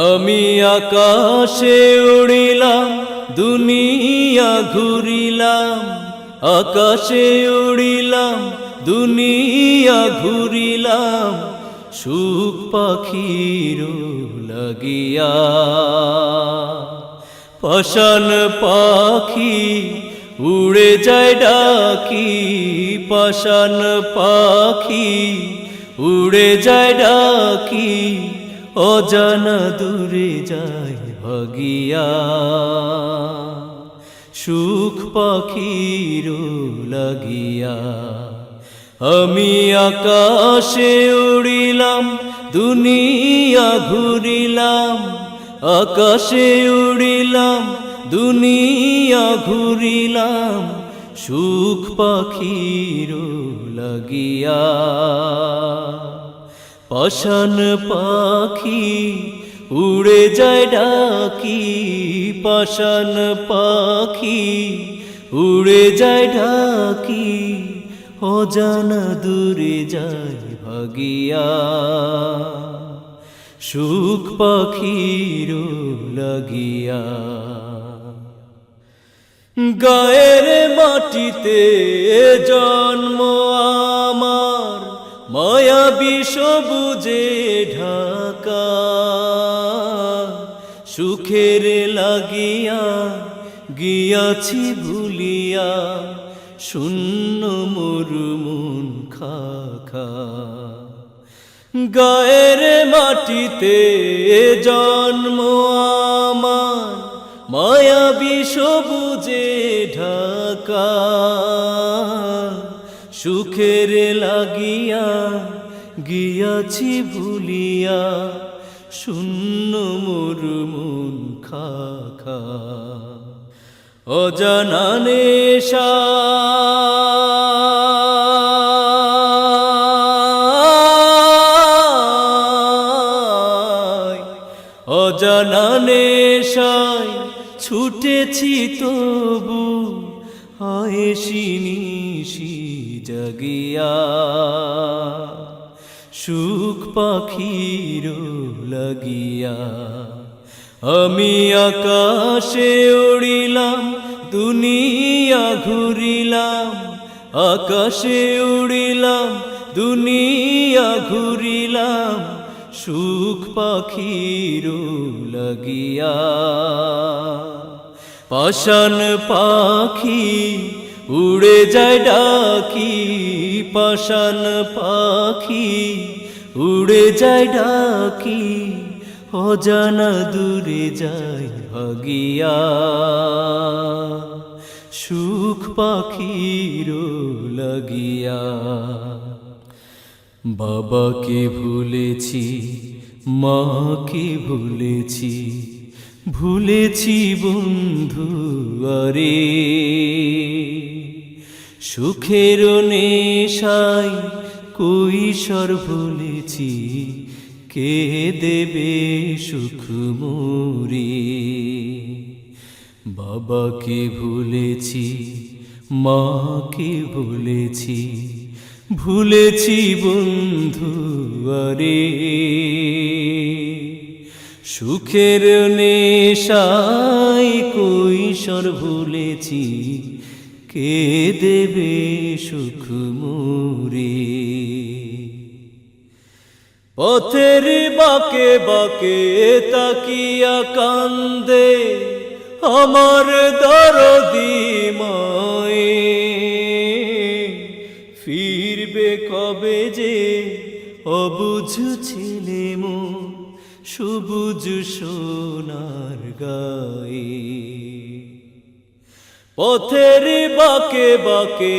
আমি আকাশে উড়িলাম দুনিয়া ঘুরিলাম, আকাশে উড়িলাম দুনিয়া ঘুরিলাম, সুখ পাখির লাগিয়া। পাষাণ পাখি উড়ে যায় ডাকি, পাষাণ পাখি উড়ে যায় ডাকি, অজানা দূরে যায় ভাগিয়া। সুখ পাখির লাগিয়া আমি আকাশে উড়িলাম দুনিয়া ঘুরিলাম, আকাশে উড়িলাম দুনিয়া ঘুরিলাম, সুখ পাখির লাগিয়া। পাষাণ পাখি উড়ে যায় ডাকি, পাষাণ পাখি উড়ে যায় ডাকি, অজানা দূরে যায় ভাগিয়া। সুখ পাখির লাগিয়া। গায়ের মাটিতে জন্ম আমার, মায়াবী সবুজে ঢাকা, সুখের লাগিয়া গিয়াছি ভুলিয়া, শূন্য মোর মন খাখা। গায়ের মাটিতে জন্ম আমার, মায়াবী সবুজে ঢাকা, সুখের লাগিয়া গিয়াছি ভুলিয়া, শূন্য মোর মন খাখা। অজানা নেশা অজানা নেশায় ছুটেছি তবু, আয়েশি নিশি জাগিয়া। সুখ পাখির লাগিয়া আমি আকাশে উড়িলাম দুনিয়া ঘুরিলাম, আকাশে উড়িলাম দুনিয়া ঘুরিলাম, সুখ পাখির লাগিয়া। পাষাণ পাখি উড়ে যায় ডাকি, পাষাণ পাখি উড়ে যায় ডাকি, অজানা দূরে যায় ভাগিয়া। সুখ পাখির লাগিয়া। বাবাকে ভুলেছি, মাকে ভুলেছি, ভুলেছি বন্ধু আরে, সুখের নেশায় কৈশোর ভুলেছি, কে দেবে সুখ মোরে। বাবাকে ভুলেছি, মাকে ভুলেছি, ভুলেছি বন্ধু আরে, সুখের নেশায় কৈশোর ভুলেছি, কে দেবে সুখ মোরে। পথের বাঁকে বাঁকে তাকিয়া কান্দে আমার দরদি মায়ে, ফিরবে কবে যে অবুঝ ছেলে মন, সবুজ সোনার গায়ে। পথের বাঁকে বাঁকে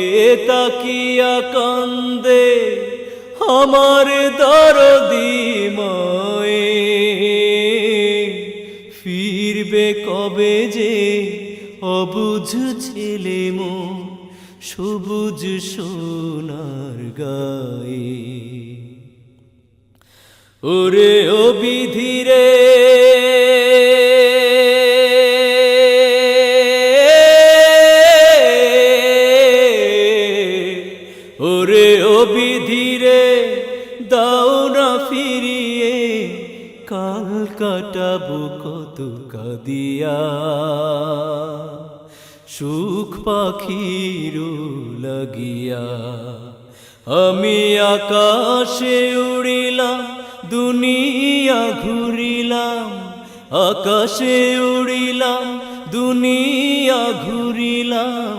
তাকিয়া কান্দে আমার দরদি মায়ে, ফিরবে কবে যে অবুঝ ছেলে মন, সবুজ সোনার গায়ে। ওরে ও বিধিরে ওরে ও বিধিরে, দাও না ফিরিয়ে কাল কাটাবো কত কাদিয়া, সুখ পাখির লাগিয়া। আমি আকাশে উড়িলাম, দুনিয়া ঘুরিলাম, আকাশে উড়িলাম, দুনিয়া ঘুরিলাম,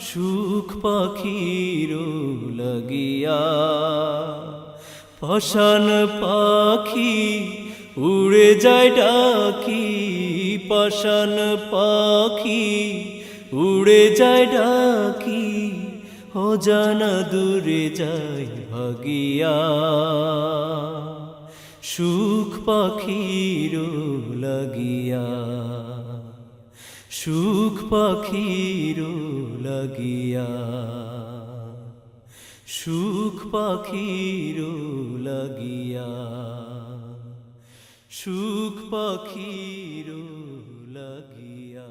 সুখ পাখির লাগিয়া। পাষাণ পাখি উড়ে যায় ডাকি, পাষাণ পাখি উড়ে যায় ডাকি, অজানা দূরে যায় ভাগিয়া। সুখ পাখির লাগিয়া, সুখ পাখির লাগিয়া, সুখ পাখির লাগিয়া, সুখ পাখির লাগিয়া।